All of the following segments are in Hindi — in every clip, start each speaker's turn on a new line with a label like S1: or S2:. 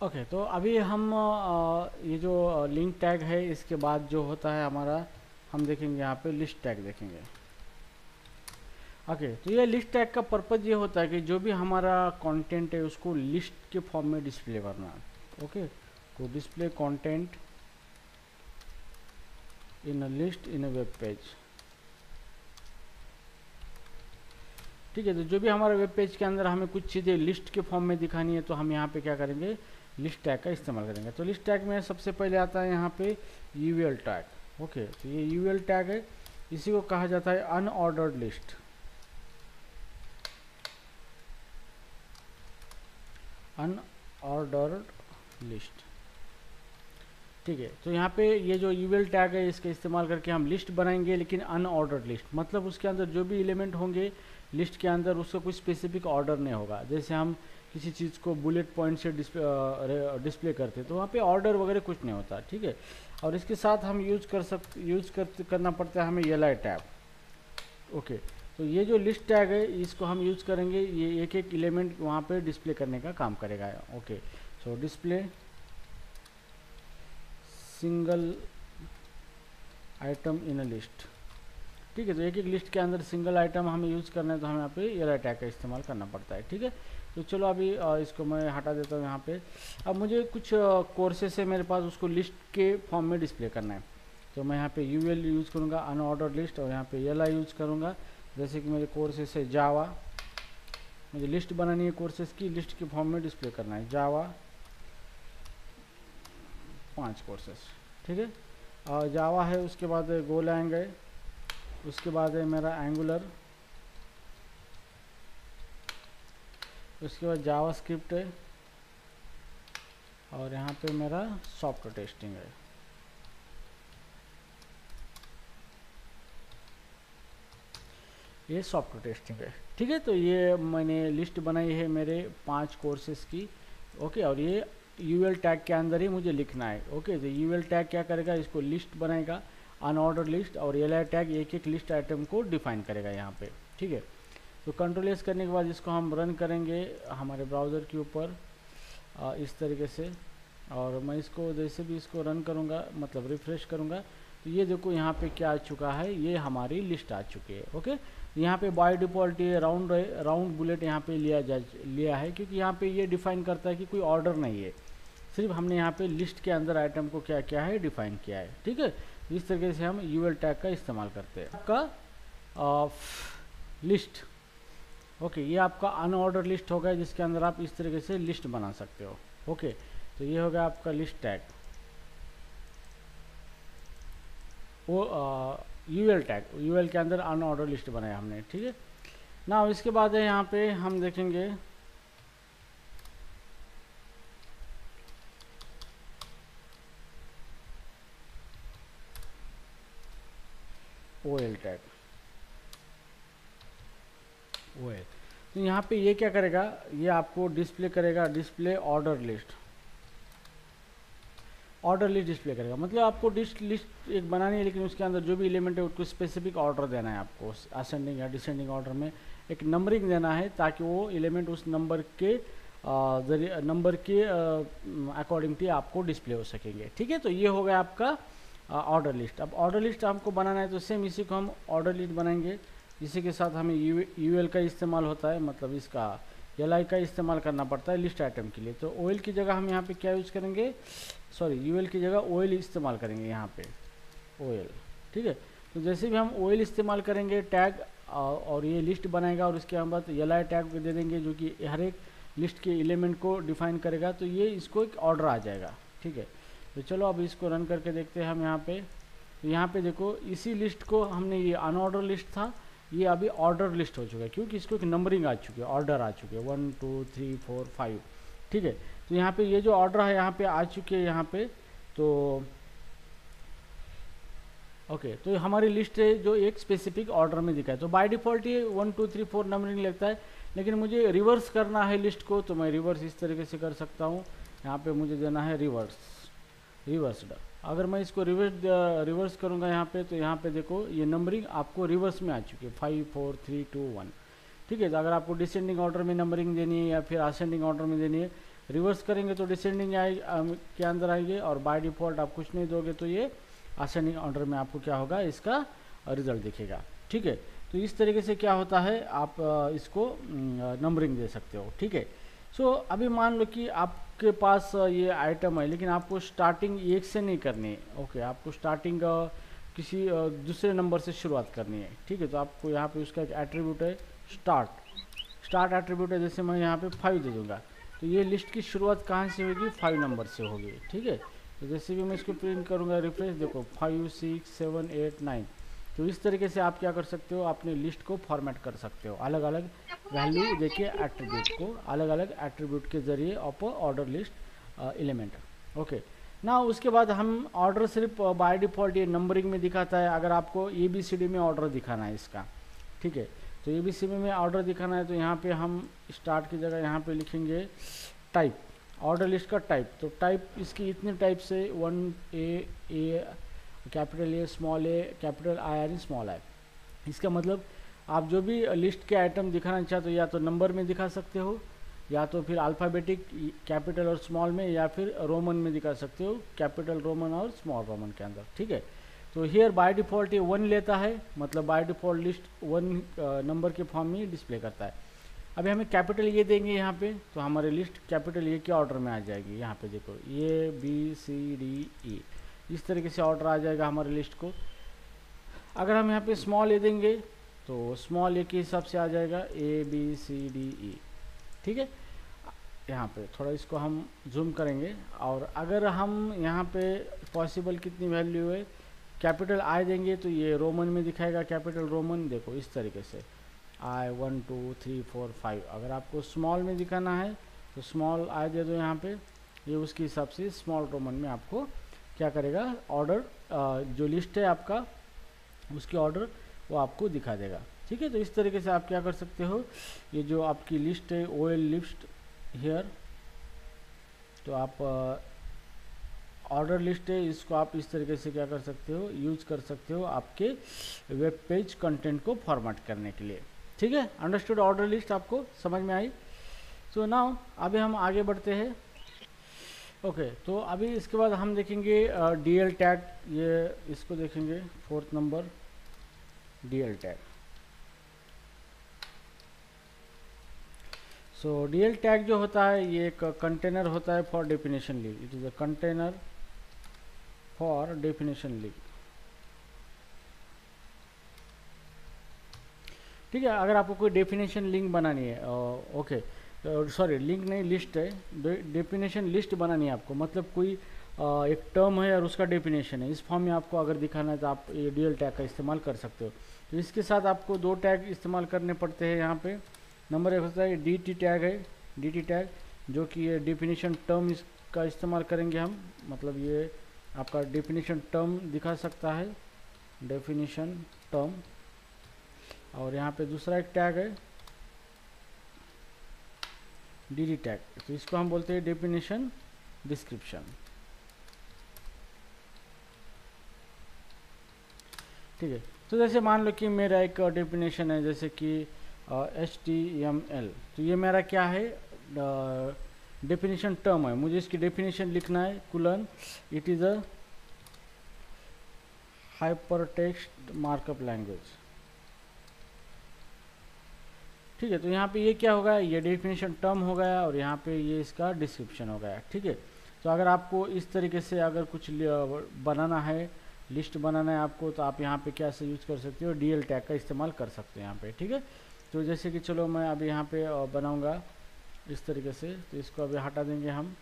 S1: ओके, तो अभी हम ये जो लिंक टैग है इसके बाद जो होता है हमारा, हम देखेंगे यहाँ पे लिस्ट टैग देखेंगे। ओके, तो ये लिस्ट टैग का पर्पज़ ये होता है कि जो भी हमारा कंटेंट है उसको लिस्ट के फॉर्म में डिस्प्ले करना। ओके, तो display content in a list in a web page. ठीक है, तो जो भी हमारा वेब पेज के अंदर हमें कुछ चीज़ें लिस्ट के फॉर्म में दिखानी है तो हम यहाँ पे क्या करेंगे, लिस्ट टैग का इस्तेमाल करेंगे। तो लिस्ट टैग में सबसे पहले आता है यहाँ पे यूएल टैग। ओके, तो ये यूएल टैग है, इसी को कहा जाता है अनऑर्डर्ड लिस्ट। Unordered list. ठीक है, तो यहाँ पे ये जो यूएल टैग है इसका इस्तेमाल करके हम लिस्ट बनाएंगे, लेकिन अनऑर्डर्ड लिस्ट मतलब उसके अंदर जो भी एलिमेंट होंगे लिस्ट के अंदर उसका कोई स्पेसिफिक ऑर्डर नहीं होगा। जैसे हम किसी चीज़ को बुलेट पॉइंट से डिस्प्ले करते तो वहाँ पे ऑर्डर वगैरह कुछ नहीं होता। ठीक है, और इसके साथ हम करना पड़ता है हमें एल टैग। ओके, तो ये जो लिस्ट टैग है इसको हम यूज़ करेंगे, ये एक एक एलिमेंट वहाँ पे डिस्प्ले करने का काम करेगा। Okay, so display single item in a list. ठीक है, तो एक एक लिस्ट के अंदर सिंगल आइटम हमें यूज़ करना है तो हमें यहाँ पे एल टैग का इस्तेमाल करना पड़ता है। ठीक है, तो चलो अभी इसको मैं हटा देता हूँ यहाँ पे। अब मुझे कुछ कोर्सेस है मेरे पास, उसको लिस्ट के फॉर्म में डिस्प्ले करना है, तो मैं यहाँ पे यूएल यूज़ करूँगा अनऑर्डर्ड लिस्ट, और यहाँ पे एल यूज़ करूँगा। जैसे कि मेरे कोर्सेस है जावा, मुझे लिस्ट बनानी है कोर्सेस की, लिस्ट के फॉर्म में डिस्प्ले करना है जावा 5 कोर्सेस। ठीक है, और जावा है, उसके बाद गोलैंग है, उसके बाद है मेरा एंगुलर, उसके बाद जावा स्क्रिप्ट है, और यहाँ पे मेरा सॉफ्टवेयर टेस्टिंग है। ये सॉफ्टवेयर टेस्टिंग है। ठीक है, तो ये मैंने लिस्ट बनाई है मेरे 5 कोर्सेज की। ओके, और ये यूएल टैग के अंदर ही मुझे लिखना है। ओके, तो यूएल टैग क्या करेगा, इसको लिस्ट बनाएगा अनऑर्डर लिस्ट, और एल टैग एक एक लिस्ट आइटम को डिफाइन करेगा यहाँ पे। ठीक है, तो कंट्रोल एस करने के बाद इसको हम रन करेंगे हमारे ब्राउज़र के ऊपर इस तरीके से, और मैं इसको जैसे भी इसको रन करूँगा मतलब रिफ़्रेश करूँगा तो ये देखो यहाँ पे क्या आ चुका है, ये हमारी लिस्ट आ चुकी है। ओके, यहाँ पे बाय डिफ़ॉल्ट ये राउंड बुलेट यहाँ पे लिया है, क्योंकि यहाँ पे ये डिफ़ाइन करता है कि कोई ऑर्डर नहीं है, सिर्फ हमने यहाँ पे लिस्ट के अंदर आइटम को क्या क्या है डिफ़ाइन किया है। ठीक है, इस तरीके से हम यूएल टैग का इस्तेमाल करते हैं। आपका लिस्ट, ओके, ये आपका अनऑर्डर लिस्ट होगा जिसके अंदर आप इस तरीके से लिस्ट बना सकते हो। ओके, तो ये हो गया आपका लिस्ट टैग, वो यूएल टैग, यूएल के अंदर अनऑर्डर लिस्ट बनाया हमने। ठीक है ना, इसके बाद है यहाँ पे हम देखेंगे ओएल टैग। ओएल, तो यहाँ पे ये क्या करेगा, ये आपको डिस्प्ले करेगा display order list. Order list display करेगा मतलब आपको लिस्ट एक बनानी है, लेकिन उसके अंदर जो भी एलिमेंट है उसको स्पेसिफिक ऑर्डर देना है आपको, असेंडिंग या डिसेंडिंग ऑर्डर में एक नंबरिंग देना है, ताकि वो एलिमेंट उस नंबर के अकॉर्डिंगली आपको डिस्प्ले हो सकेंगे। ठीक है, तो ये हो गया आपका ऑर्डर लिस्ट। अब ऑर्डर लिस्ट हमको बनाना है तो सेम इसी को हम ऑर्डर लिस्ट बनाएंगे, इसी के साथ हमें यूएल का इस्तेमाल होता है, मतलब इसका एल का इस्तेमाल करना पड़ता है लिस्ट आइटम के लिए। तो ओएल की जगह हम यहाँ पे क्या यूज़ करेंगे, सॉरी यूएल की जगह ओएल इस्तेमाल करेंगे यहाँ पे ओएल। ठीक है, तो जैसे भी हम ओएल इस्तेमाल करेंगे टैग और ये लिस्ट बनाएगा, और उसके बाद एल टैग दे देंगे जो कि हर एक लिस्ट के एलिमेंट को डिफाइन करेगा, तो ये इसको एक ऑर्डर आ जाएगा। ठीक है, तो चलो अब इसको रन करके देखते हैं हम यहाँ पे। तो यहाँ पे देखो इसी लिस्ट को हमने, ये अनऑर्डर लिस्ट था, ये अभी ऑर्डर लिस्ट हो चुका है, क्योंकि इसको एक नंबरिंग आ चुकी है, ऑर्डर आ चुके हैं 1 2 3 4 5। ठीक है, तो यहाँ पे ये जो ऑर्डर है यहाँ पे आ चुके हैं यहाँ पे। तो ओके, तो हमारी लिस्ट है जो एक स्पेसिफिक ऑर्डर में दिखा है, तो बाय डिफ़ॉल्ट ये 1 2 3 4 नंबरिंग लगता है, लेकिन मुझे रिवर्स करना है लिस्ट को, तो मैं रिवर्स इस तरीके से कर सकता हूँ। यहाँ पे मुझे देना है रिवर्स्ड। अगर मैं इसको रिवर्स करूँगा यहाँ पे, तो यहाँ पे देखो ये नंबरिंग आपको रिवर्स में आ चुकी है 5 4 3 2 1। ठीक है, तो अगर आपको डिसेंडिंग ऑर्डर में नंबरिंग देनी है या फिर असेंडिंग ऑर्डर में देनी है रिवर्स करेंगे तो डिसेंडिंग के अंदर आएंगे, और बाय डिफ़ॉल्ट आप कुछ नहीं दोगे तो ये असेंडिंग ऑर्डर में आपको क्या होगा, इसका रिजल्ट दिखेगा। ठीक है, तो इस तरीके से क्या होता है, आप इसको नंबरिंग दे सकते हो। ठीक है, सो अभी मान लो कि आपके पास ये आइटम है, लेकिन आपको स्टार्टिंग एक से नहीं करनी है। ओके, आपको स्टार्टिंग किसी दूसरे नंबर से शुरुआत करनी है। ठीक है, तो आपको यहाँ पे उसका एक एट्रीब्यूट है स्टार्ट एट्रीब्यूट है। जैसे मैं यहाँ पे 5 दे दूंगा, तो ये लिस्ट की शुरुआत कहाँ से होगी, 5 नंबर से होगी। ठीक है, तो जैसे भी मैं इसको प्रिंट करूँगा, रिफ्रेश, देखो 5 6 7 8 9। तो इस तरीके से आप क्या कर सकते हो, अपने लिस्ट को फॉर्मेट कर सकते हो, अलग अलग वैल्यू देखिए एट्रीब्यूट को, अलग अलग एट्रीब्यूट के जरिए of order list element. Okay, ना उसके बाद हम ऑर्डर सिर्फ बाय डिफ़ॉल्ट ये नंबरिंग में दिखाता है। अगर आपको ABCD में ऑर्डर दिखाना है इसका, ठीक है, तो ABCD में ऑर्डर दिखाना है, तो यहाँ पे हम स्टार्ट की जगह यहाँ पे लिखेंगे टाइप, ऑर्डर लिस्ट का टाइप। तो टाइप इसकी इतने टाइप से 1A capital A small a capital I यानी स्मॉल i। इसका मतलब आप जो भी लिस्ट के आइटम दिखाना चाहते हो, या तो नंबर में दिखा सकते हो, या तो फिर अल्फ़ाबेटिक कैपिटल और स्मॉल में, या फिर रोमन में दिखा सकते हो, कैपिटल रोमन और स्मॉल रोमन के अंदर। ठीक है, तो हियर बाय डिफ़ॉल्ट ये 1 लेता है, मतलब बाय डिफ़ॉल्ट लिस्ट 1 नंबर के फॉर्म में डिस्प्ले करता है। अभी हमें कैपिटल ये देंगे यहाँ पे, तो हमारी लिस्ट कैपिटल ए के ऑर्डर में आ जाएगी। यहाँ पे देखो ABCDE, इस तरीके से ऑर्डर आ जाएगा हमारी लिस्ट को। अगर हम यहाँ पे स्मॉल ए देंगे तो स्मॉल ए के हिसाब से आ जाएगा ABCDE। ठीक है, यहाँ पे थोड़ा इसको हम जूम करेंगे, और अगर हम यहाँ पे पॉसिबल कितनी वैल्यू है, कैपिटल I देंगे तो ये रोमन में दिखाएगा, कैपिटल रोमन, देखो इस तरीके से I 1 2 3 4 5। अगर आपको स्मॉल में दिखाना है तो स्मॉल I दे दो यहाँ पे, ये उसके हिसाब से स्मॉल रोमन में आपको क्या करेगा, ऑर्डर जो लिस्ट है आपका उसकी ऑर्डर वो आपको दिखा देगा। ठीक है, तो इस तरीके से आप क्या कर सकते हो, ये जो आपकी लिस्ट है OL लिस्ट हियर, तो आप ऑर्डर लिस्ट है, इसको आप इस तरीके से क्या कर सकते हो, यूज कर सकते हो आपके वेब पेज कंटेंट को फॉर्मेट करने के लिए। ठीक है, अंडरस्टूड, ऑर्डर लिस्ट आपको समझ में आई। सो नाउ अभी हम आगे बढ़ते हैं। ओके, तो अभी इसके बाद हम देखेंगे DL टैग, ये इसको देखेंगे 4th नंबर DL टैग। सो DL टैग जो होता है ये एक कंटेनर होता है for definition link. It is a container for definition link. ठीक है, अगर आपको कोई डेफिनेशन लिंक बनानी है, ओके सॉरी लिंक नहीं लिस्ट है, डेफिनेशन लिस्ट बनानी है आपको, मतलब कोई एक टर्म है और उसका डेफिनेशन है, इस फॉर्म में आपको अगर दिखाना है तो आप ये DL टैग का इस्तेमाल कर सकते हो। तो इसके साथ आपको 2 टैग इस्तेमाल करने पड़ते हैं यहाँ पे। नंबर 1 होता है DT टैग है, DT टैग, जो कि ये डेफिनेशन टर्म का इस्तेमाल करेंगे हम, मतलब ये आपका डेफिनेशन टर्म दिखा सकता है, डेफिनेशन टर्म। और यहाँ पे दूसरा एक टैग है DD टैग, तो इसको हम बोलते हैं डेफिनेशन डिस्क्रिप्शन। ठीक है, तो जैसे मान लो कि मेरा एक डेफिनेशन है, जैसे कि HTML, तो ये मेरा क्या है, डेफिनेशन टर्म है, मुझे इसकी डेफिनेशन लिखना है, colon it is a hypertext markup language. ठीक है, तो यहाँ पे ये क्या होगा, ये डेफिनेशन टर्म हो गया, और यहाँ पे ये इसका डिस्क्रिप्शन हो गया। ठीक है, तो अगर आपको इस तरीके से अगर कुछ बनाना है, लिस्ट बनाना है आपको, तो आप यहाँ पे क्या से यूज कर सकते हो, DL टैग का इस्तेमाल कर सकते हो यहाँ पे। ठीक है, तो जैसे कि चलो मैं अभी यहाँ पे बनाऊँगा इस तरीके से, तो इसको अभी हटा देंगे हम।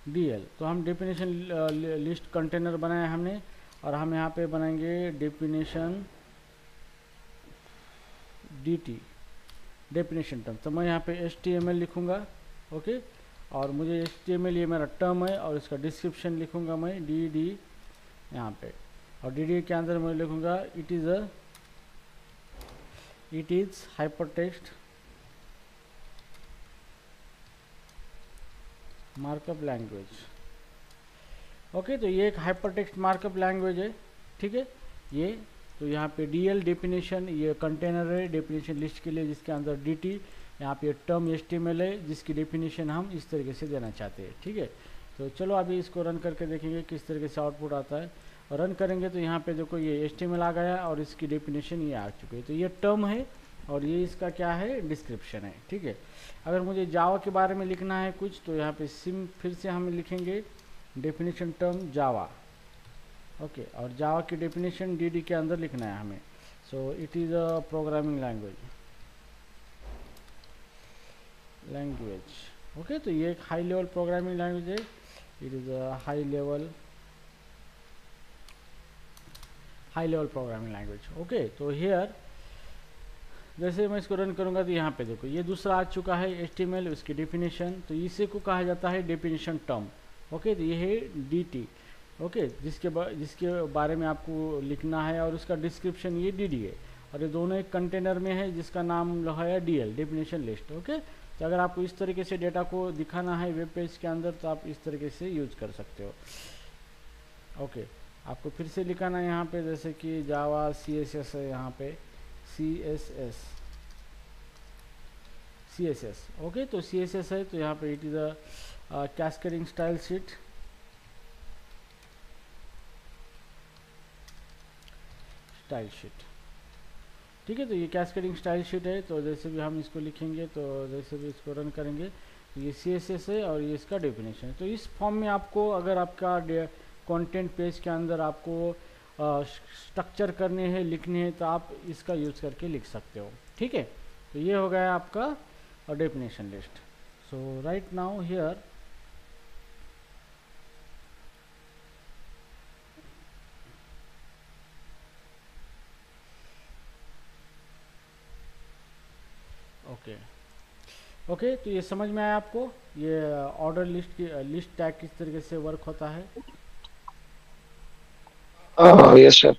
S1: DL, तो हम डेफिनेशन लिस्ट कंटेनर बनाया हमने, और हम यहाँ पे बनाएंगे डेफिनेशन DT, डेफिनेशन टर्म। तो मैं यहाँ पे HTML लिखूँगा, ओके, और मुझे HTML ये मेरा टर्म है, और इसका डिस्क्रिप्शन लिखूँगा मैं DD यहाँ पे, और DD के अंदर मैं लिखूँगा it is hypertext markup language. Okay, तो ये एक हाइपरटेक्स्ट मार्कअप लैंग्वेज है। ठीक है, ये तो यहाँ पे DL डेफिनेशन ये कंटेनर है डेफिनेशन लिस्ट के लिए, जिसके अंदर DT, यहाँ पे टर्म HTML है जिसकी डेफिनेशन हम इस तरीके से देना चाहते हैं। ठीक है, तो चलो अभी इसको रन करके देखेंगे किस तरीके से आउटपुट आता है। और रन करेंगे तो यहाँ पे देखो ये HTML आ गया और इसकी डेफिनेशन ये आ चुकी है। तो ये टर्म है और ये इसका क्या है, डिस्क्रिप्शन है। ठीक है, अगर मुझे जावा के बारे में लिखना है कुछ, तो यहाँ पे फिर से हम लिखेंगे डेफिनेशन टर्म जावा। ओके, और जावा की डेफिनेशन DD के अंदर लिखना है हमें। So it is a programming language. Okay, तो ये एक हाई लेवल प्रोग्रामिंग लैंग्वेज है। It is a high level programming language. Okay, तो हियर जैसे मैं इसको रन करूंगा तो यहाँ पे देखो ये दूसरा आ चुका है HTML, उसकी डेफिनेशन। तो इसी को कहा जाता है डेफिनेशन टर्म। ओके, तो ये है DT। ओके, जिसके बारे में आपको लिखना है, और उसका डिस्क्रिप्शन ये DD है, और ये दोनों एक कंटेनर में है जिसका नाम है DL डेफिनेशन लिस्ट। ओके, तो अगर आपको इस तरीके से डेटा को दिखाना है वेब पेज के अंदर तो आप इस तरीके से यूज कर सकते हो। ओके, आपको फिर से लिखाना है यहाँ पे, जैसे कि जावा CSS है, यहाँ पे CSS। ओके, तो CSS है, तो यहाँ पे it is a cascading style sheet. ठीक है, तो ये कैस्केडिंग स्टाइल शीट है। तो जैसे भी हम इसको लिखेंगे, तो जैसे भी इसको रन करेंगे, तो ये CSS है और ये इसका डेफिनेशन है। तो इस फॉर्म में आपको, अगर आपका कंटेंट पेज के अंदर आपको स्ट्रक्चर करने हैं, लिखने हैं, तो आप इसका यूज़ करके लिख सकते हो। ठीक है, तो ये हो गया आपका definition list. So right now here okay, तो ये समझ में आया आपको, ये ऑर्डर लिस्ट टैग किस तरीके से वर्क होता है।
S2: Yes sir.